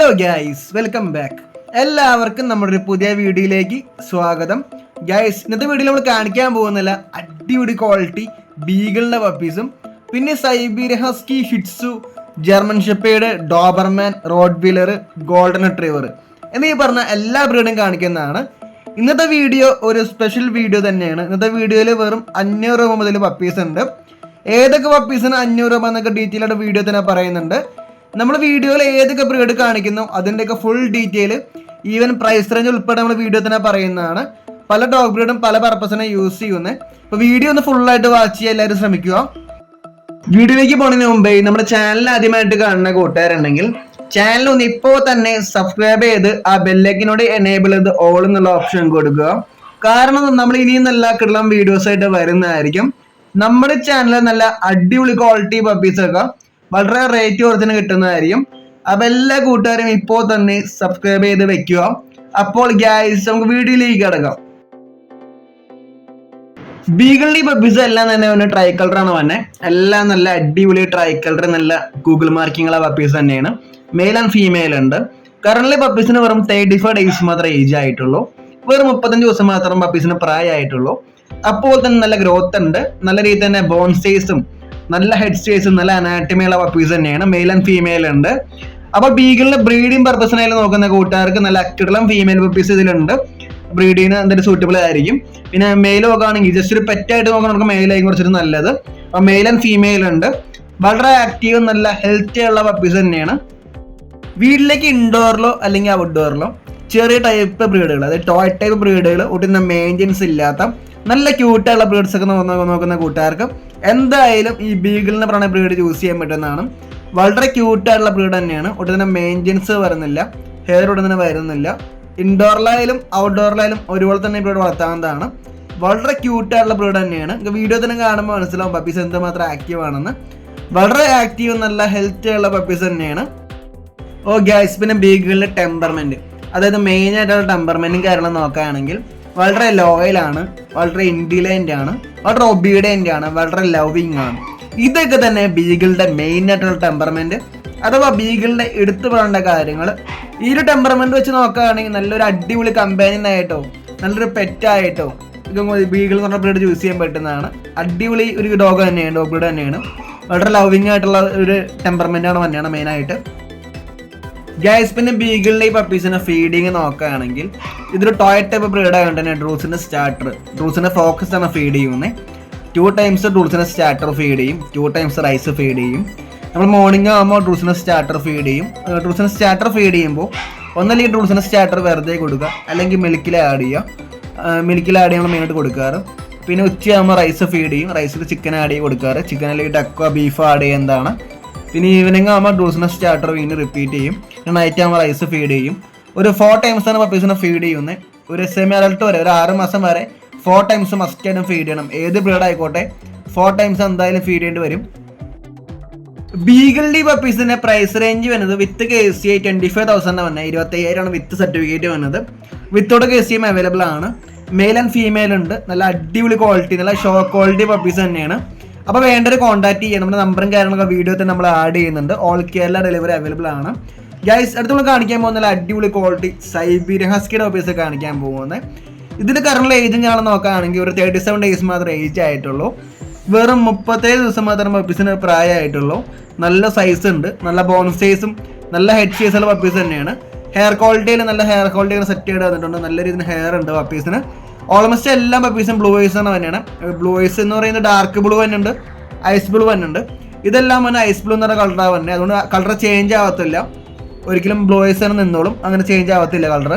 Guys, welcome back. എല്ലാവർക്കും നമ്മുടെ ഒരു പുതിയ വീഡിയോയിലേക്ക് സ്വാഗതം. ഗൈസ്, ഇന്നത്തെ വീഡിയോയിൽ നമ്മൾ കാണിക്കാൻ പോകുന്നില്ല അടിപൊളി ക്വാളിറ്റി ബീഗിളിൻ്റെ പപ്പീസും പിന്നെ Siberian husky, shih tzu, German shepherd, Doberman, rottweiler, golden retriever എന്നീ പറഞ്ഞ എല്ലാ ബ്രീഡും കാണിക്കുന്നതാണ്. ഇന്നത്തെ വീഡിയോ ഒരു സ്പെഷ്യൽ വീഡിയോ തന്നെയാണ്. ഇന്നത്തെ വീഡിയോയിൽ വെറും 500 രൂപ മുതൽ പപ്പീസ് ഉണ്ട്. ഏതൊക്കെ പപ്പീസിന് 500 രൂപ എന്നൊക്കെ ഡീറ്റെയിൽ ആയിട്ട് വീഡിയോ തന്നെ പറയുന്നുണ്ട്. നമ്മൾ വീഡിയോയിൽ ഏതൊക്കെ ബ്രീഡ് കാണിക്കുന്നു അതിൻ്റെയൊക്കെ full detail, even price range ഉൾപ്പെടെ നമ്മൾ വീഡിയോ തന്നെ പറയുന്നതാണ്. പല ഡോഗ് ബ്രീഡും പല പർപ്പസിനെ യൂസ് ചെയ്യുന്നത്. അപ്പോൾ വീഡിയോ ഒന്ന് ഫുള്ളായിട്ട് വാച്ച് ചെയ്യാൻ എല്ലാവരും ശ്രമിക്കുക. വീഡിയോയിലേക്ക് പോകുന്നതിന് മുമ്പേ നമ്മുടെ ചാനൽ ആദ്യമായിട്ട് കാണുന്ന കൂട്ടുകാരുണ്ടെങ്കിൽ ചാനൽ ഒന്ന് ഇപ്പോൾ തന്നെ സബ്സ്ക്രൈബ് ചെയ്ത് ആ ബെല്ലൈക്കനോട് എനേബിൾ ചെയ്ത് ഓൾ എന്നുള്ള ഓപ്ഷൻ കൊടുക്കുക. കാരണം നമ്മൾ ഇനിയും നല്ല കിടലം വീഡിയോസ് ആയിട്ട് വരുന്നതായിരിക്കും. നമ്മുടെ ചാനലിൽ നല്ല അടിപൊളി ക്വാളിറ്റി പപ്പീസൊക്കെ വളരെ റേറ്റ് കുറച്ചിന് കിട്ടുന്നതായിരിക്കും. അപ്പം എല്ലാ കൂട്ടുകാരും ഇപ്പോൾ തന്നെ സബ്സ്ക്രൈബ് ചെയ്ത് വെക്കുക. അപ്പോൾ ഗൈസ്, നമുക്ക് വീഡിയോയിലേക്ക് കിടക്കാം. ബീഗിളിന്റെ പപ്പീസ് എല്ലാം തന്നെ ട്രൈ കളറാണ് വന്നെ. എല്ലാം നല്ല അടിപൊളി ട്രൈ കളർ, നല്ല ഗൂഗിൾ മാർക്കിങ്ങുള്ള പപ്പീസ് തന്നെയാണ്. മെയിൽ ആൻഡ് ഫീമെയിൽ ഉണ്ട്. കറന്റ് പപ്പീസിന് വെറും 35 ഡേയ്സ് മാത്രമേ ഏജ് ആയിട്ടുള്ളൂ. വെറും 35 ദിവസം മാത്രം പപ്പീസിന് പ്രായമായിട്ടുള്ളൂ. അപ്പോൾ തന്നെ നല്ല ഗ്രോത്ത് ഉണ്ട്. നല്ല രീതിയിൽ തന്നെ ബോൺ സൈസും നല്ല ഹെഡ് സൈസും നല്ല അനാറ്റമിയുള്ള പപ്പീസ് തന്നെയാണ്. മെയിൽ ആൻഡ് ഫീമെയിൽ ഉണ്ട്. അപ്പോൾ ബീഗിളിന്റെ ബ്രീഡിംഗ് പർപ്പസിനായിട്ട് നോക്കുന്ന കൂട്ടുകാർക്ക് നല്ല അക്കിടലം ഫീമെയിൽ പപ്പീസ് ഇതിലുണ്ട്. ബ്രീഡിങ്ങിന് എന്തായാലും സൂട്ടബിൾ ആയിരിക്കും. പിന്നെ മെയിൽ നോക്കുകയാണെങ്കിൽ ജസ്റ്റ് ഒരു പെറ്റായിട്ട് നോക്കുന്നവർക്ക് മെയിലായിരിക്കും കുറച്ചൊരു നല്ലത്. അപ്പോൾ മെയിൽ ആൻഡ് ഫീമെയിൽ ഉണ്ട്. വളരെ ആക്റ്റീവും നല്ല ഹെൽത്തി ഉള്ള പപ്പീസ് തന്നെയാണ്. വീട്ടിലേക്ക് ഇൻഡോറിലോ അല്ലെങ്കിൽ ഔട്ട്ഡോറിലോ ചെറിയ ടൈപ്പ് ബ്രീഡുകൾ, അതായത് ടോയ് ടൈപ്പ് ബ്രീഡുകൾ, ഒട്ടുന്ന മെയിൻ്റെനൻസ് ഇല്ലാത്ത നല്ല ക്യൂട്ടായുള്ള ബ്രീഡ്സ് ഒക്കെ നോക്കുന്ന കൂട്ടുകാർക്ക് എന്തായാലും ഈ ബീഗിളിനെ പറയുന്ന ബ്രീഡ് ചൂസ് ചെയ്യാൻ പറ്റുന്നതാണ്. വളരെ ക്യൂട്ടായിട്ടുള്ള ബ്രീഡ് തന്നെയാണ്. ഒട്ടുതന്നെ മെയിൻ്റെനൻസ് വരുന്നില്ല, ഹെയർ ഉടനെ വരുന്നില്ല. ഇൻഡോറിലായാലും ഔട്ട്ഡോറിലായാലും ഒരുപോലെ തന്നെ ബ്രീഡ് വളർത്താവുന്നതാണ്. വളരെ ക്യൂട്ടായിട്ടുള്ള ബ്രീഡ് തന്നെയാണ്. വീഡിയോ തന്നെ കാണുമ്പോൾ മനസ്സിലാവും പപ്പീസ് എന്തുമാത്രം ആക്റ്റീവ് ആണെന്ന്. വളരെ ആക്റ്റീവ് നല്ല ഹെൽത്തി ഉള്ള പപ്പീസ് തന്നെയാണ്. ഓ ഗൈസ്, പിന്നെ ബീഗിളിൻ്റെ ടെമ്പർമെൻറ്റ്, അതായത് മെയിനായിട്ടുള്ള ടെമ്പർമെൻറ്റും കാര്യങ്ങളും നോക്കുകയാണെങ്കിൽ വളരെ ലോയലാണ്, വളരെ ഇൻഡിലൻ്റ് ആണ്, വളരെ ഒബീഡിയൻ്റ് ആണ്, വളരെ ലവിങ് ആണ്. ഇതൊക്കെ തന്നെ ബീഗിളിൻ്റെ മെയിൻ ആയിട്ടുള്ള ടെമ്പർമെൻറ്റ് അഥവാ ബീഗിളിൻ്റെ എടുത്തു പറയേണ്ട കാര്യങ്ങൾ. ഈ ഒരു ടെമ്പർമെൻറ്റ് വെച്ച് നോക്കുകയാണെങ്കിൽ നല്ലൊരു അടിപൊളി കമ്പാനിയൻ ആയിട്ടോ നല്ലൊരു പെറ്റായിട്ടോ ഇത് ബീഗിൾ എന്ന് പറഞ്ഞ ബ്രീഡ് ചൂസ് ചെയ്യാൻ പറ്റുന്നതാണ്. അടിപൊളി ഒരു ഡോഗ് തന്നെയാണ്, ഡോഗ് ബ്രീഡ് തന്നെയാണ്. വളരെ ലവിങ് ആയിട്ടുള്ള ഒരു ടെമ്പർമെൻ്റാണ് തന്നെയാണ് മെയിനായിട്ട്. ഗൈസ്, പിന്നെ ബീഗിളിൻ്റെ ഈ പപ്പീസിൻ്റെ ഫീഡിങ് നോക്കുകയാണെങ്കിൽ ഇതൊരു ടോയ് ടൈപ്പ് ബ്രീഡ് ആയതുകൊണ്ട് തന്നെ ഡ്രൂസിൻ്റെ സ്റ്റാർട്ടർ, ഡ്രൂസിൻ്റെ ഫോക്കസ് ആണ് ഫീഡ് ചെയ്യുന്നത്. 2 times ഡ്രൂസിൻ്റെ സ്റ്റാർട്ടർ ഫീഡ് ചെയ്യും, 2 times റൈസ് ഫീഡ് ചെയ്യും. നമ്മൾ മോർണിംഗ് ആകുമ്പോൾ ഡ്രൂസിൻ്റെ സ്റ്റാർട്ടർ ഫീഡ് ചെയ്യും. ഡ്രൂസിൻ്റെ സ്റ്റാർട്ടർ ഫീഡ് ചെയ്യുമ്പോൾ ഒന്നല്ലെങ്കിൽ ഡ്രൂസിൻ്റെ സ്റ്റാർട്ടർ വെറുതെ കൊടുക്കുക, അല്ലെങ്കിൽ മിൽക്കിൽ ആഡ് ചെയ്യുക. മിൽക്കിൽ ആഡ് ചെയ്യുമ്പോൾ മെയിനായിട്ട് കൊടുക്കാറ്. പിന്നെ ഉച്ചയാകുമ്പോൾ റൈസ് ഫീഡ് ചെയ്യും, റൈസിൽ ചിക്കൻ ആഡ് ചെയ്ത് കൊടുക്കാറ്. ചിക്കൻ അല്ലെങ്കിൽ ഡക്കോ ബീഫോ ആഡ് ചെയ്യുന്നതാണ്. പിന്നെ ഈവനിങ് ആകുമ്പോൾ ഡ്രൂസിൻ്റെ സ്റ്റാർട്ടർ വീണ്ടും റിപ്പീറ്റ് ചെയ്യും. നൈറ്റ് ആകുമ്പോൾ റൈസ് ഫീഡ് ചെയ്യും. ഒരു 4 times ആണ് പപ്പീസിനെ ഫീഡ് ചെയ്യുന്നത്. ഒരു സെമി അഡൾട്ട് വരെ, ഒരു 6 മാസം വരെ 4 times മസ്റ്റായിട്ടും ഫീഡ് ചെയ്യണം. ഏത് ബ്രീഡ് ആയിക്കോട്ടെ 4 times എന്തായാലും ഫീഡ് ചെയ്യേണ്ടി വരും. ബീഗിളിൻ്റെ പപ്പീസിൻ്റെ പ്രൈസ് റേഞ്ച് വരുന്നത് വിത്ത് KCI 25,000 വന്നത്, 25,000 വിത്ത് സർട്ടിഫിക്കറ്റ് വന്നത്. വിത്തോടെ KCI അവൈലബിൾ ആണ്. മെയിൽ ആൻഡ് ഫീമെയിൽ ഉണ്ട്. നല്ല അടിപൊളി ക്വാളിറ്റി, നല്ല ഷോ ക്വാളിറ്റി പപ്പീസ് തന്നെയാണ്. അപ്പോൾ വേണ്ടൊരു കോൺടാക്ട് ചെയ്യാം. നമ്മുടെ നമ്പറും കാര്യങ്ങളൊക്കെ വീഡിയോ തന്നെ നമ്മൾ ആഡ് ചെയ്യുന്നുണ്ട്. ഓൾ കേരള ഡെലിവറി അവൈലബിൾ ആണ്. ഗൈസ്, അടുത്ത് നമ്മൾ കാണിക്കാൻ പോകുന്ന അടിപൊളി ക്വാളിറ്റി സൈബീരിയൻ ഹസ്കിയുടെ പപ്പീസ് കാണിക്കാൻ പോകുന്നത്. ഇതിൻ്റെ കറണ്ട് ഏജ് ഞാൻ നോക്കുകയാണെങ്കിൽ ഒരു 37 days മാത്രമേ ഏജ് ആയിട്ടുള്ളൂ. വെറും 37 ദിവസം മാത്രം പപ്പീസിന് പ്രായമായിട്ടുള്ളൂ. നല്ല സൈസ് ഉണ്ട്, നല്ല ബോൺ സൈസും നല്ല ഹെഡ് സൈസുള്ള പപ്പീസ് തന്നെയാണ്. ഹെയർ ക്വാളിറ്റിയിൽ നല്ല ഹെയർ ക്വാളിറ്റി സെറ്റ് ചെയ്ത് വന്നിട്ടുണ്ട്. നല്ല രീതിയിൽ ഹെയർ ഉണ്ട് പപ്പീസിന്. ഓൾമോസ്റ്റ് എല്ലാ പപ്പീസും ബ്ലൂ ഐസ് ആണ് തന്നെയാണ്. ബ്ലൂ ഐസ് എന്ന് പറയുന്നത് ഡാർക്ക് ബ്ലൂ തന്നെയുണ്ട്, ഐസ് ബ്ലൂ തന്നെയുണ്ട്. ഇതെല്ലാം തന്നെ ഐസ് ബ്ലൂ എന്ന് പറഞ്ഞ കളറാണ് തന്നെ. അതുകൊണ്ട് കളർ ചേഞ്ച് ആവത്തില്ല, ഒരിക്കലും ബ്ലൂ ഐസ് തന്നെ നിന്നോളും, അങ്ങനെ ചേഞ്ച് ആവത്തില്ല കളർ.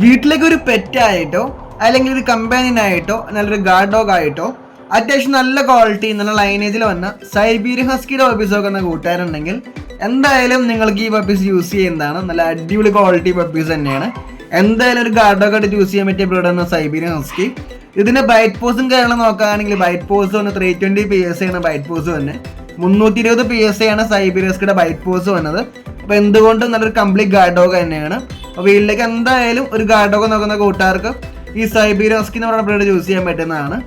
വീട്ടിലേക്ക് ഒരു പെറ്റായിട്ടോ അല്ലെങ്കിൽ ഒരു കമ്പാനിയൻ ആയിട്ടോ നല്ലൊരു ഗാർഡ് ഡോഗ് ആയിട്ടോ അത്യാവശ്യം നല്ല ക്വാളിറ്റി നല്ല ലൈനേജിൽ വന്ന സൈബീരിയൻ ഹസ്കിയുടെ പപ്പീസ് നോക്കുന്ന കൂട്ടുകാരുണ്ടെങ്കിൽ എന്തായാലും നിങ്ങൾക്ക് ഈ പപ്പീസ് യൂസ് ചെയ്യുന്നതാണ്. നല്ല അടിപൊളി ക്വാളിറ്റി പപ്പീസ് തന്നെയാണ്. എന്തായാലും ഒരു ഗാർഡ് ഡോഗ് ആയിട്ട് ചൂസ് ചെയ്യാൻ പറ്റിയ ബ്രീഡാണ് സൈബീരിയൻ ഹസ്കി. ഇതിന്റെ ബൈറ്റ് പോസും കാര്യങ്ങളും നോക്കുകയാണെങ്കിൽ ബൈറ്റ് പോസ് വന്ന് 320 PSI ആണ് ബൈറ്റ് പോസ് തന്നെ. 320 PSI ആണ് സൈബീരിയൻ ഹസ്കിയുടെ ബൈറ്റ് പോസ് വന്നത്. അപ്പോൾ എന്തുകൊണ്ടും നല്ലൊരു കംപ്ലീറ്റ് ഗാർഡ് ഡോഗ് തന്നെയാണ്. അപ്പോൾ വീട്ടിലേക്ക് എന്തായാലും ഒരു ഗാർഡ് ഡോഗ് നോക്കുന്ന കൂട്ടുകാർക്ക് ഈ സൈബീരിയൻ ഹസ്കി എന്ന് പറയുന്ന ബ്രീഡ് ചൂസ് ചെയ്യാൻ പറ്റുന്നതാണ്.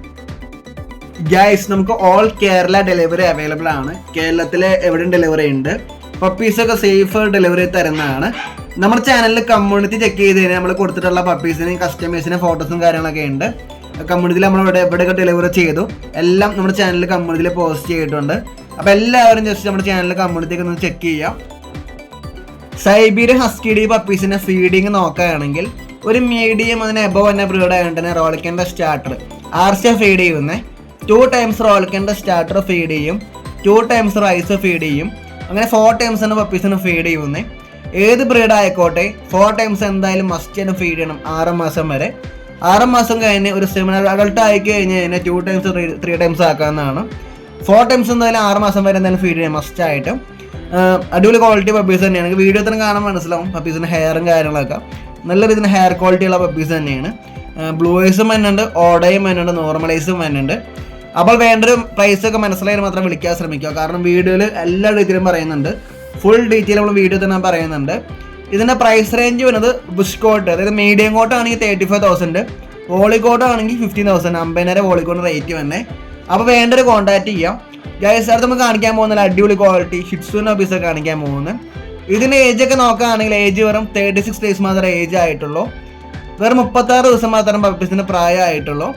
ഗൈസ്, നമുക്ക് ഓൾ കേരള ഡെലിവറി അവൈലബിൾ ആണ്. കേരളത്തിലെ എവിടെയും ഡെലിവറി ഉണ്ട്. പപ്പീസൊക്കെ സേഫ് ഡെലിവറി തരുന്നതാണ്. നമ്മുടെ ചാനലിൽ കമ്മ്യൂണിറ്റി ചെക്ക് ചെയ്ത് കഴിഞ്ഞാൽ നമ്മൾ കൊടുത്തിട്ടുള്ള പപ്പീസിനെയും കസ്റ്റമേഴ്സിനും ഫോട്ടോസും കാര്യങ്ങളൊക്കെ ഉണ്ട്. കമ്മ്യൂണിറ്റിയിൽ നമ്മൾ എവിടെയൊക്കെ ഡെലിവറി ചെയ്തു എല്ലാം നമ്മുടെ ചാനലിൽ കമ്മ്യൂണിറ്റിയിൽ പോസ്റ്റ് ചെയ്തിട്ടുണ്ട്. അപ്പോൾ എല്ലാവരും ജസ്റ്റ് നമ്മുടെ ചാനലിൽ കമ്മ്യൂണിറ്റിയൊക്കെ ഒന്ന് ചെക്ക് ചെയ്യാം. സൈബീരിയൻ ഹസ്കി ഡി പപ്പീസിന്റെ ഫീഡിങ് നോക്കുകയാണെങ്കിൽ ഒരു മീഡിയം അതിന് എബവ് തന്നെ ബ്രീഡ് ആയതുകൊണ്ട് തന്നെ റോളിക്കൻ്റെ സ്റ്റാർട്ടർ ആർച്ച ഫീഡ് ചെയ്യുന്നത് 2 times റോളിക്കൻ്റെ സ്റ്റാർട്ടർ ഫീഡ് ചെയ്യും, 2 times റൈസ് ഫീഡ് ചെയ്യും, അങ്ങനെ 4 times ആണ് പപ്പീസിന് ഫീഡ് ചെയ്യുന്നത്. ഏത് ബ്രീഡ് ആയിക്കോട്ടെ 4 times എന്തായാലും മസ്റ്റ് തന്നെ ഫീഡ് ചെയ്യണം 6 മാസം വരെ. 6 മാസം കഴിഞ്ഞ് ഒരു സെമിനർ അഡൾട്ട് ആയി കഴിഞ്ഞ് കഴിഞ്ഞാൽ 2 times 3 times ആക്കാവുന്നതാണ്. 4 times എന്തായാലും 6 മാസം വരെ എന്തായാലും ഫീഡ് ചെയ്യാം മസ്റ്റ് ആയിട്ട്. അടിപൊളി ക്വാളിറ്റി പപ്പീസ് തന്നെയാണ്. വീഡിയോ തന്നെ കാണാൻ മനസ്സിലാവും പപ്പീസിൻ്റെ ഹെയറും കാര്യങ്ങളൊക്കെ നല്ല രീതിയിൽ ഹെയർ ക്വാളിറ്റി ഉള്ള പപ്പീസ് തന്നെയാണ്. ബ്ലൂ ഐസും വരുന്നുണ്ട്, ഓഡയും വരുന്നുണ്ട്, നോർമലൈസും വരുന്നുണ്ട്. അപ്പോൾ വേണ്ടൊരു പ്രൈസൊക്കെ മനസ്സിലായാൽ മാത്രം വിളിക്കാൻ ശ്രമിക്കുക. കാരണം വീഡിയോയിൽ എല്ലാ ഡീറ്റെയിലും പറയുന്നുണ്ട്, ഫുൾ ഡീറ്റെയിൽ നമ്മൾ വീഡിയോ തന്നെ പറയുന്നുണ്ട്. ഇതിൻ്റെ പ്രൈസ് റേഞ്ച് വരുന്നത് ബുഷ് കോട്ട്, അതായത് മീഡിയം കോട്ട് ആണെങ്കിൽ 35,000, വോളിക്കോട്ട് ആണെങ്കിൽ 15,000, 50,000 വോളിക്കോട്ട് റേറ്റ് തന്നെ. അപ്പോൾ വേണ്ടൊരു കോൺടാക്ട് ചെയ്യാം. ഗൈസ് അടുത്ത് നമുക്ക് കാണിക്കാൻ പോകുന്ന അടിപൊളി ക്വാളിറ്റി ഷിറ്റ്സു പപ്പീസൊക്കെ കാണിക്കാൻ പോകുന്നത്. ഇതിൻ്റെ ഏജൊക്കെ നോക്കുകയാണെങ്കിൽ ഏജ് വെറും 36 days മാത്രമേ ഏജ് ആയിട്ടുള്ളൂ. വെറും 36 ദിവസം മാത്രം പപ്പീസിന് പ്രായമായിട്ടുള്ളൂ.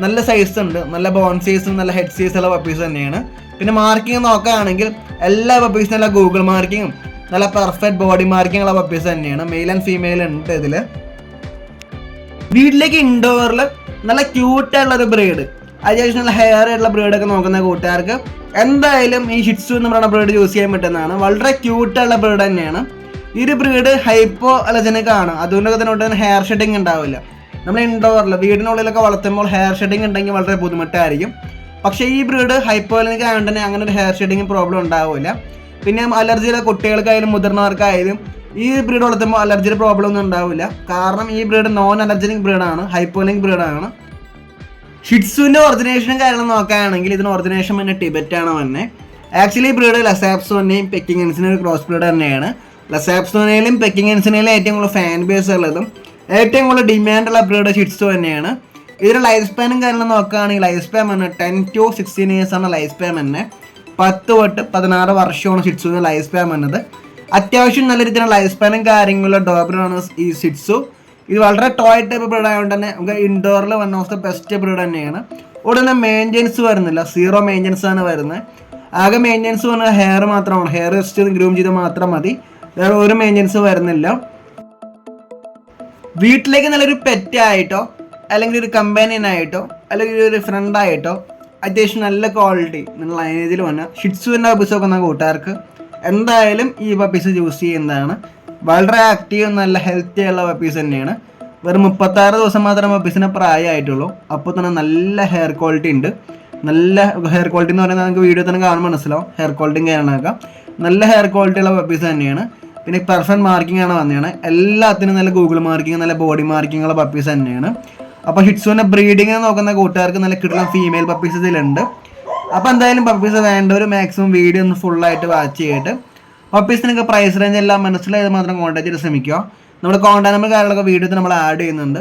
നല്ല സൈസ് ഉണ്ട്, നല്ല ബോൺ സൈസും നല്ല ഹെഡ് സൈസുള്ള പപ്പീസ് തന്നെയാണ്. പിന്നെ മാർക്കിങ് നോക്കുകയാണെങ്കിൽ എല്ലാ പപ്പീസിനും നല്ല ഗൂഗിൾ മാർക്കിങ്ങും നല്ല പെർഫെക്റ്റ് ബോഡി മാർക്കിംഗ് ഉള്ള പപ്പീസ് തന്നെയാണ്. മെയിൽ ആൻഡ് ഫീമെയിൽ ഉണ്ട് ഇതിൽ. വീട്ടിലേക്ക് ഇൻഡോറിൽ നല്ല ക്യൂട്ടായിട്ടുള്ളൊരു ബ്രീഡ്, അത്യാവശ്യം നല്ല ഹെയർ ആയിട്ടുള്ള ബ്രീഡൊക്കെ നോക്കുന്ന കൂട്ടുകാർക്ക് എന്തായാലും ഈ ഷിറ്റ്സു എന്ന് പറയുന്ന ബ്രീഡ് യൂസ് ചെയ്യാൻ പറ്റുന്നതാണ്. വളരെ ക്യൂട്ടുള്ള ബ്രീഡ് തന്നെയാണ്. ഈ ഒരു ബ്രീഡ് ഹൈപ്പോ അലർജനിക് ആണ്, അതുകൊണ്ടൊക്കെ തന്നെ ഹെയർ ഷെഡിങ് ഉണ്ടാവില്ല. നമ്മൾ ഇൻഡോറിൽ വീടിനുള്ളിലൊക്കെ വളർത്തുമ്പോൾ ഹെയർ ഷെഡിങ് ഉണ്ടെങ്കിൽ വളരെ ബുദ്ധിമുട്ടായിരിക്കും. പക്ഷേ ഈ ബ്രീഡ് ഹൈപ്പോ അലർജനിക് ആയതുകൊണ്ട് തന്നെ അങ്ങനെ ഒരു ഹെയർ ഷെഡിങ് പ്രോബ്ലം ഉണ്ടാവില്ല. പിന്നെ അലർജിയുടെ കുട്ടികൾക്കായാലും മുതിർന്നവർക്കായാലും ഈ ബ്രീഡ് വളർത്തുമ്പോൾ അലർജിയുടെ പ്രോബ്ലം ഒന്നും ഉണ്ടാവില്ല. കാരണം ഈ breed non allergenic ബ്രീഡാണ്, hypo allergic ബ്രീഡാണ്. ഷിറ്റ്സുവിൻ്റെ ഒറിജിനേഷനും കാര്യങ്ങൾ നോക്കുകയാണെങ്കിൽ ഇതിന് ഒറിജിനേഷൻ തന്നെ ടിബറ്റാണ് തന്നെ. ആക്ച്വലി ഈ ബ്രീഡ് ലസാപ്സോനെയും പെക്കിങ്ങൻസിനും ഒരു ക്രോസ് ബ്രീഡ് തന്നെയാണ്. ലസാപ്സോനയിലും പെക്കിങ്ങൻസിനയിലും ഏറ്റവും കൂടുതൽ ഫാൻ ബേസ് ഉള്ളതും ഏറ്റവും കൂടുതൽ ഡിമാൻഡുള്ള ബ്രീഡ് ഷിറ്റ്സു തന്നെയാണ്. ഇതിൻ്റെ ലൈഫ് സ്പാനും കാര്യങ്ങളും നോക്കുകയാണെങ്കിൽ ലൈഫ് സ്പാൻ തന്നെ 10 to 16 years ആണ് ലൈഫ് സ്പാൻ തന്നെ. 10 തൊട്ട് 16 വർഷമാണ് ഷിറ്റ്സുവിൻ്റെ ലൈഫ് സ്പാൻ വന്നത്. അത്യാവശ്യം നല്ല രീതിയിലുള്ള ലൈഫ് സ്പാനും കാര്യങ്ങളും ഡോബറാണ് ഈ ഷിറ്റ്സു. ഇത് വളരെ ടോയ് ടൈപ്പ് ബ്രീഡ് ആയതുകൊണ്ട് തന്നെ നമുക്ക് ഇൻഡോറിൽ one of the best breed തന്നെയാണ്. ഉടനെ മെയിൻ്റെനൻസ് വരുന്നില്ല, 0 മെയിൻ്റെനൻസ് ആണ് വരുന്നത്. ആകെ മെയിൻ്റെനൻസ് പറഞ്ഞാൽ ഹെയർ മാത്രമാണ്, ഹെയർ ജസ്റ്റ് ഗ്രൂം ചെയ്ത് മാത്രം മതി, വേറെ ഒരു മെയിൻ്റെനൻസ് വരുന്നില്ല. വീട്ടിലേക്ക് നല്ലൊരു പെറ്റായിട്ടോ അല്ലെങ്കിൽ ഒരു കമ്പാനിയനായിട്ടോ അല്ലെങ്കിൽ ഒരു ഫ്രണ്ടായിട്ടോ അത്യാവശ്യം നല്ല ക്വാളിറ്റി നിങ്ങൾ ലൈനേജിൽ വന്ന ഷിറ്റ്സുവിൻ്റെ പപ്പീസ് നോക്കുന്ന കൂട്ടുകാർക്ക് എന്തായാലും ഈ പപ്പീസ് യൂസ് ചെയ്യുന്നതാണ്. വളരെ ആക്റ്റീവ് നല്ല ഹെൽത്തി ഉള്ള പപ്പീസ് തന്നെയാണ്. വെറും 36 ദിവസം മാത്രമേ പപ്പീസിന് പ്രായമായിട്ടുള്ളൂ. അപ്പോൾ തന്നെ നല്ല ഹെയർ ക്വാളിറ്റി ഉണ്ട്. നല്ല ഹെയർ ക്വാളിറ്റി എന്ന് പറയുന്നത് നമുക്ക് വീഡിയോ തന്നെ കാണുമ്പോൾ മനസ്സിലാവും. ഹെയർ ക്വാളിറ്റിയും കാര്യങ്ങളൊക്കെ നല്ല ഹെയർ ക്വാളിറ്റി ഉള്ള പപ്പീസ് തന്നെയാണ്. പിന്നെ പെർഫെക്റ്റ് മാർക്കിംഗ് ആണ് വന്നതാണ്. എല്ലാത്തിനും നല്ല ഗൂഗിൾ മാർക്കിംഗ് നല്ല ബോഡി മാർക്കിംഗ് ഉള്ള പപ്പീസ് തന്നെയാണ്. അപ്പോൾ ഷിറ്റ്സുവിൻ്റെ ബ്രീഡിങ് നോക്കുന്ന കൂട്ടുകാർക്ക് നല്ല കിട്ടുന്ന ഫീമെയിൽ പപ്പീസ് ഇതിലുണ്ട്. അപ്പോൾ എന്തായാലും പപ്പീസ് വേണ്ടവർ മാക്സിമം വീഡിയോ ഒന്ന് ഫുള്ളായിട്ട് വാച്ച് ചെയ്തിട്ട് പപ്പീസിനൊക്കെ പ്രൈസ് റേഞ്ച് എല്ലാം മനസ്സിലായത് മാത്രം കോൺടാക്ട് ചെയ്ത് ശ്രമിക്കുക. നമ്മുടെ കോൺടാക്ട് നമ്പർ കാര്യങ്ങളൊക്കെ വീഡിയോത്തിൽ നമ്മൾ ആഡ് ചെയ്യുന്നുണ്ട്.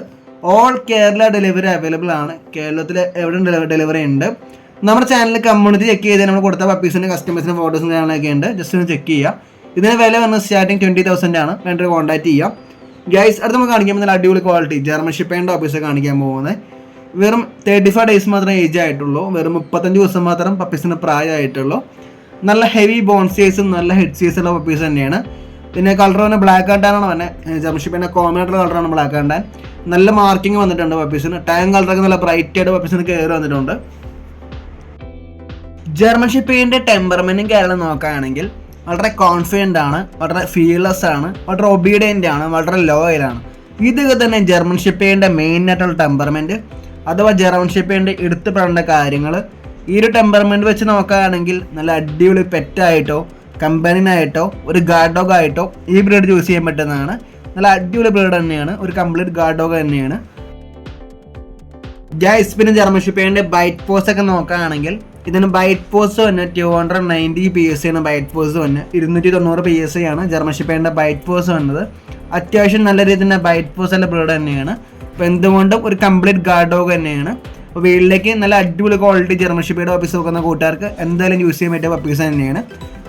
ഓൾ കേരള ഡെലിവറി അവൈലബിൾ ആണ്. കേരളത്തിൽ എവിടെയും ഡെലിവറി ഉണ്ട്. നമ്മുടെ ചാനലിൽ കമ്മ്യൂണിറ്റി ചെക്ക് ചെയ്ത് നമ്മൾ കൊടുത്ത പപ്പീസിൻ്റെ കസ്റ്റമേഴ്സിൻ്റെ ഫോട്ടോസും കാര്യങ്ങളൊക്കെ ഉണ്ട്. ജസ്റ്റ് ഒന്ന് ചെക്ക് ചെയ്യുക. ഇതിന് വില വന്നത് സ്റ്റാർട്ടിങ് 20,000 ആണ്. വേണ്ടൊരു കോൺടാക്ട് ചെയ്യാം. ഗൈസ് അടുത്ത് നമുക്ക് കാണിക്കാൻ നല്ല അടിപൊളി ക്വാളിറ്റി ജർമ്മൻ ഷിപ്പേൻ്റെ ഓഫീസ് കാണിക്കാൻ പോകുന്നത്. വെറും 35 days മാത്രമേ ഏജ് ആയിട്ടുള്ളൂ. വെറും 35 ദിവസം മാത്രം പപ്പീസിന് പ്രായമായിട്ടുള്ളൂ. നല്ല ഹെവി ബോൺ സൈസും നല്ല ഹെഡ് സൈസുള്ള പപ്പീസ് തന്നെയാണ്. പിന്നെ കളർ തന്നെ ബ്ലാക്ക് ആൻഡാണ് തന്നെ. ജർമ്മൻ ഷിപ്പേൻ്റെ കോമൺ ആയിട്ടുള്ള കളറാണ് ബ്ലാക്ക് ആൻഡാൻ. നല്ല മാർക്കിംഗ് വന്നിട്ടുണ്ട് പപ്പീസിന്. ടാങ്ക് കളറൊക്കെ നല്ല ബ്രൈറ്റ് ആയിട്ട് പപ്പീസിന് കയറി വന്നിട്ടുണ്ട്. ജർമ്മൻ ഷിപ്പേൻ്റെ ടെമ്പർമെൻറ്റും കാര്യങ്ങളും നോക്കുകയാണെങ്കിൽ വളരെ കോൺഫിഡൻ്റ് ആണ്, വളരെ ഫീൽലെസ് ആണ്, വളരെ ഒബീഡിയൻ്റ് ആണ്, വളരെ ലോയലാണ്. ഇതൊക്കെ തന്നെ ജർമ്മൻ ഷിപ്പേൻ്റെ മെയിൻ ആയിട്ടുള്ള ടെമ്പർമെൻറ്റ് അഥവാ ജർമ്മൻ ഷിപ്പേൻ്റെ എടുത്തു പറയേണ്ട കാര്യങ്ങൾ. ഈ ഒരു ടെമ്പർമെൻറ്റ് വെച്ച് നോക്കുകയാണെങ്കിൽ നല്ല അടിപൊളി പെറ്റായിട്ടോ കമ്പാനിയനായിട്ടോ ഒരു ഗാർഡ് ഡോഗ് ആയിട്ടോ ഈ ബ്രീഡ് യൂസ് ചെയ്യാൻ പറ്റുന്നതാണ്. നല്ല അടിപൊളി ബ്രീഡ് തന്നെയാണ്, ഒരു കംപ്ലീറ്റ് ഗാർഡ് ഡോഗ് തന്നെയാണ്. ഗൈസ് പിന്നെ ജർമ്മൻ ഷിപ്പേൻ്റെ ബൈറ്റ് പോസ് ഒക്കെ നോക്കുകയാണെങ്കിൽ ഇതിന് ബൈറ്റ് പോസ് തന്നെ 290 PSI ആണ്. ബൈറ്റ് പോസ് തന്നെ 290 PSI ആണ് ജർമ്മൻ ഷിപ്പേൻ്റെ ബൈറ്റ് പോസ് വന്നത്. അത്യാവശ്യം നല്ല രീതിയിൽ ബൈറ്റ് പോസ് ഉള്ള ബ്രീഡ് തന്നെയാണ്. അപ്പോൾ എന്തുകൊണ്ടും ഒരു കംപ്ലീറ്റ് ഗാർഡ് ഡോഗ് തന്നെയാണ്. അപ്പോൾ വീട്ടിലേക്ക് നല്ല അടിപൊളി ക്വാളിറ്റി ജർമ്മൻ ഷിപ്പേഡ് പപ്പീസ് നോക്കുന്ന കൂട്ടുകാർക്ക് എന്തായാലും യൂസ് ചെയ്യാൻ പറ്റിയ പപ്പീസ് തന്നെയാണ്.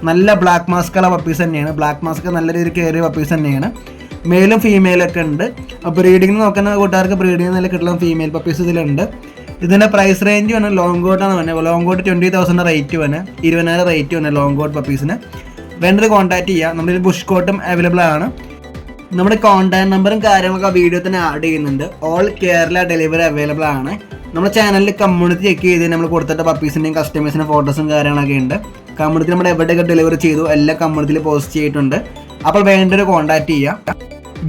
നല്ല ബ്ലാക്ക് മാസ്കുള്ള പപ്പീസ് തന്നെയാണ്. ബ്ലാക്ക് മാസ്ക് നല്ല രീതിയിൽ കയറിയ പപ്പീസ് തന്നെയാണ്. മെയിലും ഫീമെയിലൊക്കെ ഉണ്ട്. അപ്പോൾ ബ്രീഡിങ്ങിന് നോക്കുന്ന കൂട്ടുകാർക്ക് ബ്രീഡിങ്ങിന് നല്ല കിട്ടുന്ന ഫീമെയിൽ പപ്പീസ് ഇതിലുണ്ട്. ഇതിൻ്റെ പ്രൈസ് റേഞ്ച് വന്ന് ലോങ് കോട്ടാണ് വന്നത്. ലോങ് കോട്ട് 20,000 റേറ്റ് വന്നെ, 20,000 റേറ്റ് വന്നെ ലോങ് കോട്ട് പപ്പീസിന്. വേണ്ടത് കോൺടാക്ട് ചെയ്യുക. നമ്മുടെ ബുഷ് കോട്ടും അവൈലബിൾ ആണ്. നമ്മുടെ കോൺടാക്ട് നമ്പറും കാര്യങ്ങളൊക്കെ വീഡിയോ തന്നെ ആഡ് ചെയ്യുന്നുണ്ട്. ഓൾ കേരള ഡെലിവറി അവൈലബിൾ ആണ്. നമ്മുടെ ചാനലിൽ കമ്മ്യൂണിറ്റി ചെക്ക് ചെയ്ത് നമ്മൾ കൊടുത്തിട്ട് പപ്പീസിൻ്റെയും കസ്റ്റമേഴ്സിൻ്റെ ഫോട്ടോസും കാര്യങ്ങളൊക്കെ ഉണ്ട്. കമ്മ്യൂണിറ്റി നമ്മൾ എവിടെയൊക്കെ ഡെലിവറി ചെയ്തു എല്ലാ കമ്മ്യൂണിറ്റിയിൽ പോസ്റ്റ് ചെയ്തിട്ടുണ്ട്. അപ്പോൾ വേണ്ടൊരു കോൺടാക്ട് ചെയ്യുക.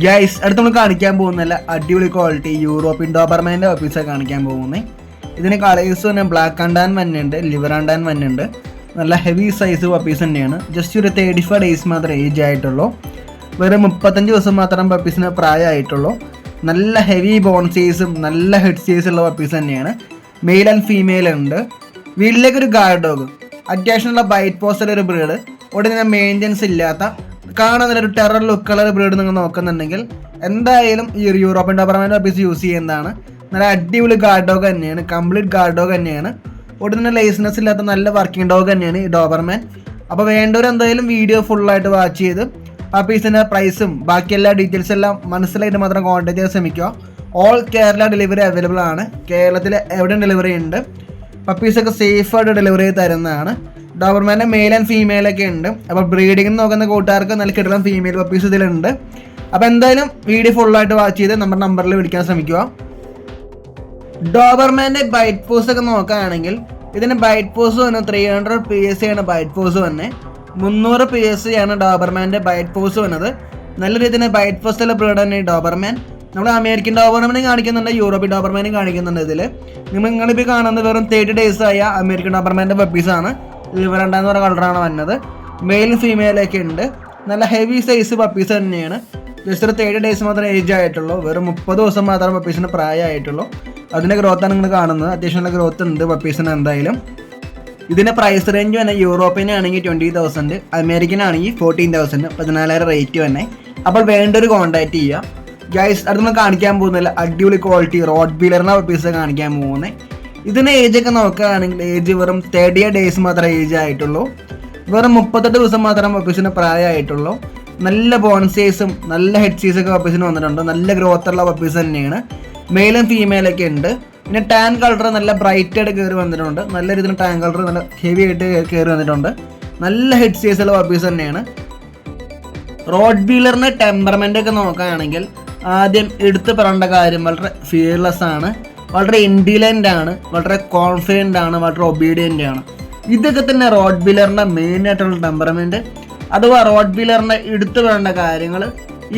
ഗൈസ്, അടുത്ത് നമ്മൾ കാണിക്കാൻ പോകുന്നില്ല അടിപൊളി ക്വാളിറ്റി യൂറോപ്യൻ ഡോബർമാൻ്റെ പപ്പീസാണ് കാണിക്കാൻ പോകുന്നത്. ഇതിന് കളേഴ്സ് തന്നെ ബ്ലാക്ക് ആൻഡാൻ വന്നുണ്ട്, ലിവർ ആൻഡാൻ വന്നുണ്ട്. നല്ല ഹെവി സൈസ് പപ്പീസ് തന്നെയാണ്. ജസ്റ്റ് ഒരു 35 ഡേയ്സ് മാത്രമേ ഏജ് ആയിട്ടുള്ളൂ. വെറും 35 ദിവസം മാത്രം പപ്പീസിന് പ്രായമായിട്ടുള്ളൂ. നല്ല ഹെവി ബോൺ സൈസും നല്ല ഹെഡ് സൈസ് ഉള്ള പപ്പീസ് തന്നെയാണ്. മെയിൽ ആൻഡ് ഫീമെയിൽ ഉണ്ട്. വീട്ടിലേക്കൊരു ഗാർഡ് ഡോഗ്, അത്യാവശ്യമുള്ള ബൈറ്റ് പോസ്റ്റർ ഒരു ബ്രീഡ്, ഉടനെ മെയിൻ്റെനൻസ് ഇല്ലാത്ത കാണാൻ ഒരു ടെറർ ലുക്കുള്ള ഒരു ബ്രീഡ് നിങ്ങൾ നോക്കുന്നുണ്ടെങ്കിൽ എന്തായാലും ഈ ഒരു യൂറോപ്യൻ ഡോബർമാൻ പപ്പീസ് യൂസ് ചെയ്യുന്നതാണ്. നല്ല അടിപൊളി ഗാർഡ് ഡോഗ് തന്നെയാണ്, കംപ്ലീറ്റ് ഗാർഡ് ഡോഗ് തന്നെയാണ്. ഉടനെ ലൈസൻസ് ഇല്ലാത്ത നല്ല വർക്കിംഗ് ഡോഗ് തന്നെയാണ് ഈ ഡോബർമാൻ. അപ്പോൾ വേണ്ടവർ എന്തായാലും വീഡിയോ ഫുള്ളായിട്ട് വാച്ച് ചെയ്ത് പപ്പീസിൻ്റെ പ്രൈസും ബാക്കി എല്ലാ ഡീറ്റെയിൽസ് എല്ലാം മനസ്സിലായിട്ട് മാത്രം കോൺടാക്ട് ചെയ്യാൻ ശ്രമിക്കുക. ഓൾ കേരള ഡെലിവറി അവൈലബിൾ ആണ്. കേരളത്തിൽ എവിടെയും ഡെലിവറി ഉണ്ട്. പപ്പീസൊക്കെ സേഫായിട്ട് ഡെലിവറി ചെയ്ത് തരുന്നതാണ്. ഡോബർമാൻ്റെ മെയിൽ ആൻഡ് ഫീമെയിലൊക്കെ ഉണ്ട്. അപ്പോൾ ബ്രീഡിംഗ് നോക്കുന്ന കൂട്ടുകാർക്ക് നല്ല കിട്ടുന്ന ഫീമെയിൽ പപ്പീസ് ഇതിലുണ്ട്. അപ്പോൾ എന്തായാലും വീഡിയോ ഫുള്ളായിട്ട് വാച്ച് ചെയ്ത് നമ്മുടെ നമ്പറിൽ വിളിക്കാൻ ശ്രമിക്കുക. ഡോബർമാൻ്റെ ബൈറ്റ് ഫോഴ്സ് ഒക്കെ നോക്കുകയാണെങ്കിൽ ഇതിന് ബൈറ്റ് ഫോഴ്സ് വന്ന് 300 PSI ആണ് ബൈറ്റ് ഫോഴ്സ് വന്നെ. 300 PSI ആണ് ഡോബർമാൻ്റെ ബൈറ്റ് ഫോഴ്സ് വന്നത്. നല്ല രീതിയിൽ ബൈറ്റ് ഫോഴ്സുള്ള ബ്രീഡ് തന്നെ ഈ ഡോബർമാൻ. നമ്മൾ അമേരിക്കൻ ഡോബർമാനും കാണിക്കുന്നുണ്ട്, യൂറോപ്യൻ ഡോബർമാനും കാണിക്കുന്നുണ്ട്. ഇതിൽ നിങ്ങളിപ്പോൾ കാണുന്നത് വെറും 30 ഡേയ്സ് ആയ അമേരിക്കൻ ഡോബർമാൻ്റെ പപ്പീസാണ്. ലിവർ എന്ന് പറയുന്ന കളറാണ് വന്നത്. മെയിലും ഫീമെയിലൊക്കെ ഉണ്ട്. നല്ല ഹെവി സൈസ് പപ്പീസ് തന്നെയാണ്. ജസ്റ്റ് ഒരു 30 ഡേയ്സ് മാത്രമേ ഏജ് ആയിട്ടുള്ളൂ. വെറും 30 ദിവസം മാത്രമേ പപ്പീസിന് പ്രായമായിട്ടുള്ളൂ. അതിൻ്റെ ഗ്രോത്താണ് നിങ്ങൾ കാണുന്നത്. അത്യാവശ്യം നല്ല ഗ്രോത്ത് ഉണ്ട് പപ്പീസിന് എന്തായാലും. ഇതിൻ്റെ പ്രൈസ് റേഞ്ച് തന്നെ യൂറോപ്പിനാണെങ്കിൽ 20,000, അമേരിക്കനാണെങ്കിൽ 14,000, 14,000 റേറ്റ് തന്നെ. അപ്പോൾ വേണ്ടൊരു കോൺടാക്ട് ചെയ്യുക. ഗൈസ്, അടുത്ത് നമ്മൾ കാണിക്കാൻ പോകുന്നില്ല അടിപൊളി ക്വാളിറ്റി റോഡ് ബീലറിൻ്റെ പപ്പീസ് കാണിക്കാൻ പോകുന്നത്. ഇതിൻ്റെ ഏജൊക്കെ നോക്കുകയാണെങ്കിൽ ഏജ് വെറും 30 ഡേയ്സ് മാത്രമേ ഏജ് ആയിട്ടുള്ളൂ. വെറും 38 ദിവസം മാത്രം പപ്പീസിന് പ്രായമായിട്ടുള്ളൂ. നല്ല ബോൺ സൈസും നല്ല ഹെഡ് സൈസൊക്കെ പപ്പീസിന് വന്നിട്ടുണ്ട്. നല്ല ഗ്രോത്തുള്ള പപ്പീസ് തന്നെയാണ്. മെയിലും ഫീമെയിലൊക്കെ ഉണ്ട്. പിന്നെ ടാൻ കളർ നല്ല ബ്രൈറ്റ് ആയിട്ട് കയറി വന്നിട്ടുണ്ട്. നല്ല രീതിയിൽ ടാൻ കളർ നല്ല ഹെവി ആയിട്ട് കയറി വന്നിട്ടുണ്ട്. നല്ല ഹെഡ് സൈസുള്ള പപ്പീസ് തന്നെയാണ്. റോഡ് ബീലറിൻ്റെ ടെമ്പർമെൻ്റ് ഒക്കെ നോക്കുകയാണെങ്കിൽ ആദ്യം എടുത്ത് പറയേണ്ട കാര്യം വളരെ ഫിയർലെസ് ആണ്, വളരെ ഇൻഡിലൻ്റ് ആണ്, വളരെ കോൺഫിഡൻ്റ് ആണ്, വളരെ ഒബീഡിയൻ്റ് ആണ്. ഇതൊക്കെ തന്നെ റോഡ് ബീലറിൻ്റെ മെയിൻ ആയിട്ടുള്ള ടെമ്പർമെൻറ്റ്. അഥവാ റോഡ് ബീലറിൻ്റെ എടുത്ത് പറയേണ്ട കാര്യങ്ങൾ.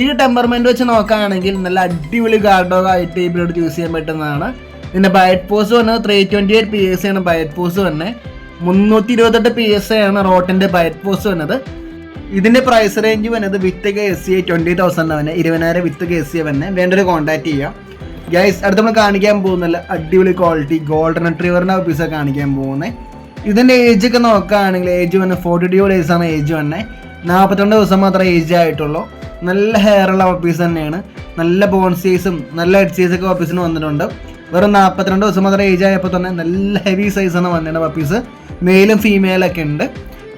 ഈ ടെമ്പർമെൻറ്റ് വെച്ച് നോക്കുകയാണെങ്കിൽ നല്ല അടിപൊളി ഗാർഡ് ഡോഗ് ആയിട്ട് ഈ ബ്രീഡ് ചൂസ് ചെയ്യാൻ പറ്റുന്നതാണ്. ഇതിൻ്റെ ബൈറ്റ് ഫോഴ്സ് വന്നത് 328 PSI ആണ് ബൈറ്റ് ഫോഴ്സ് തന്നെ. 328 PSI ആണ് റോട്ടിൻ്റെ ബൈറ്റ് ഫോഴ്സ് വന്നത്. ഇതിൻ്റെ പ്രൈസ് റേഞ്ച് വന്നത് വിത്ത് KSA 20,000 തന്നെ, 20,000 വിത്ത് KSA തന്നെ. വേണ്ടൊരു കോൺടാക്ട് ചെയ്യാം. ഗൈസ്, അടുത്ത് നമ്മൾ കാണിക്കാൻ പോകുന്നില്ല അടിപൊളി ക്വാളിറ്റി ഗോൾഡൻ റിട്രീവറിൻ്റെ പീസൊക്കെ കാണിക്കാൻ പോകുന്നത്. ഇതിൻ്റെ ഏജ് ഒക്കെ നോക്കുകയാണെങ്കിൽ ഏജ് വന്ന് 42 ഡേയ്സ് ആണ് ഏജ് വന്നെ. 42 ദിവസം മാത്രമേ ഏജ് ആയിട്ടുള്ളൂ. നല്ല ഹെയർ ഉള്ള പപ്പീസ് തന്നെയാണ്. നല്ല ബോൺ സൈസും നല്ല ഹെഡ് സൈസൊക്കെ പപ്പീസിന് വന്നിട്ടുണ്ട്. വെറും 42 ദിവസം മാത്രമേ ഏജ് ആയപ്പോൾ തന്നെ നല്ല ഹെവി സൈസാണ് വന്നിട്ടുണ്ട് പപ്പീസ്. മെയിലും ഫീമെയിലൊക്കെ ഉണ്ട്.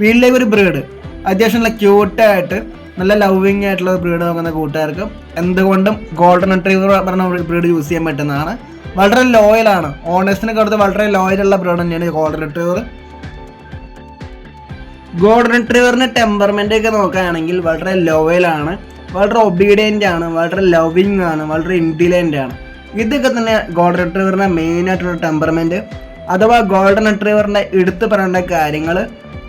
വീട്ടിലേക്ക് ഒരു ബ്രീഡ് അത്യാവശ്യം നല്ല ക്യൂട്ടായിട്ട് നല്ല ലവിങ് ആയിട്ടുള്ള ബ്രീഡ് നോക്കുന്ന കൂട്ടുകാർക്ക് എന്തുകൊണ്ടും ഗോൾഡൻ റിട്രീവർ പറഞ്ഞ ബ്രീഡ് യൂസ് ചെയ്യാൻ പറ്റുന്നതാണ്. വളരെ ലോയലാണ്. ഓണേഴ്സിനൊക്കെ അടുത്ത് വളരെ ലോയലുള്ള ബ്രീഡ് തന്നെയാണ് ഗോൾഡൻ റിട്രീവർ. ഗോൾഡൻ റിട്രീവറിൻ്റെ ടെമ്പർമെൻ്റ് ഒക്കെ നോക്കുകയാണെങ്കിൽ വളരെ ലോയലാണ്, വളരെ ഒബീഡിയൻ്റ് ആണ്, വളരെ ലവിങ് ആണ്, വളരെ ഇൻഡിലൻ്റ് ആണ്. ഇതൊക്കെ തന്നെ ഗോൾഡൻ റിട്രീവറിൻ്റെ മെയിൻ ആയിട്ടുള്ള ടെമ്പർമെൻറ്റ്. അഥവാ ഗോൾഡൻ റിട്രീവറിൻ്റെ എടുത്ത് പറയേണ്ട കാര്യങ്ങൾ.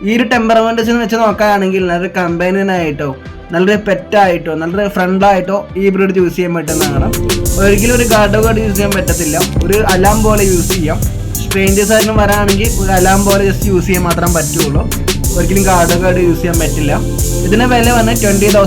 ഈ ഒരു ടെമ്പർമെൻറ്റ്സ് വെച്ച് നോക്കുകയാണെങ്കിൽ നല്ലൊരു കമ്പനിയനായിട്ടോ നല്ലൊരു പെറ്റായിട്ടോ നല്ലൊരു ഫ്രണ്ടായിട്ടോ ഈ ബ്രീഡ് ചൂസ് ചെയ്യാൻ പറ്റുന്നതാണ്. ഒരിക്കലും ഒരു ഗാർഡ് യൂസ് ചെയ്യാൻ പറ്റത്തില്ല. ഒരു അലാം പോലെ യൂസ് ചെയ്യാം. സ്ട്രേഞ്ചേഴ്സ് ആയിരുന്നു വരാണെങ്കിൽ ഒരു അലാം പോലെ ജസ്റ്റ് യൂസ് ചെയ്യാൻ മാത്രം പറ്റുള്ളൂ. ഒരിക്കലും ഗാർഡ് യൂസ് ചെയ്യാൻ പറ്റില്ല. ഇതിന് വില വന്ന് 20,000.